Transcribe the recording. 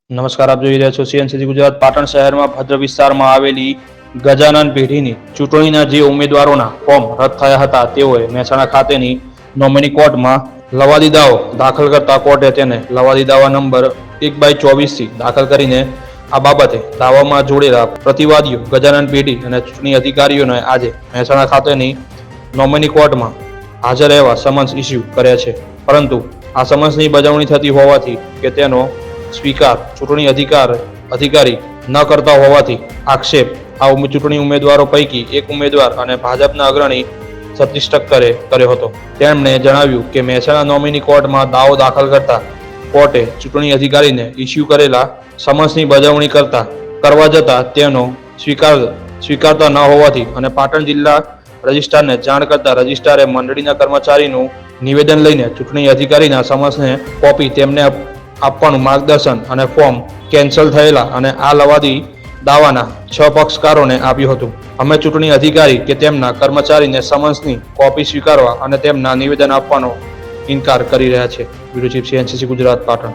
નમસ્કાર, આપ જોઈ રહ્યા છો સીએનસીસી ગુજરાત. પાટણ શહેરમાં ભદ્ર વિસ્તારમાં આવેલી ગજાનન પેઢીની ચૂંટણીના જે ઉમેદવારોના ફોર્મ રદ થયા હતા તેઓએ મહેસાણા ખાતેની નોમિની કોર્ટમાં લવાદી દાવો દાખલ કરતા કોર્ટે તેને લવાદી દાવા નંબર 1/24 થી દાખલ કરીને આ બાબતે દાવામાં જોડેલા પ્રતિવાદીઓ ગજાનન પેઢી અને ચૂંટણી અધિકારીઓને આજે મહેસાણા ખાતેની નોમિની કોર્ટમાં હાજર રહેવા સમન્સ ઇસ્યુ કર્યા છે. પરંતુ આ સમન્સની બજાવણી થતી હોવાથી કે તેનો સ્વીકાર ચૂંટણી અધિકારી ન કરતા હોવાથી આક્ષેપ આ ચૂંટણી ઉમેદવારો પૈકી એક ઉમેદવાર અને ભાજપના અગ્રણી સતીશ ઠક્કરે કર્યો હતો. તેમણે જણાવ્યું કે મહેસાણા નોમિની કોર્ટમાં દાવો દાખલ કરતા કોર્ટે ચૂંટણી અધિકારીને ઇસ્યુ કરેલા સમન્સની બજાવણી કરવા જતા તેનો સ્વીકારતા ન હોવાથી અને પાટણ જિલ્લા રજિસ્ટ્રારને જાણ કરતા રજિસ્ટ્રારે મંડળીના કર્મચારીનું નિવેદન લઈને ચૂંટણી અધિકારીના સમન્સને કોપી તેમને આપવાનું માર્ગદર્શન અને ફોર્મ કેન્સલ થયેલા અને આ લવાદી દાવાના 6 પક્ષકારોને આપ્યું હતું. અમે ચૂંટણી અધિકારી કે તેમના કર્મચારીને સમન્સની કોપી સ્વીકારવા અને તેમના નિવેદન આપવાનો ઇનકાર કરી રહ્યા છે. Bureau chief CNCC Gujarat, Patan.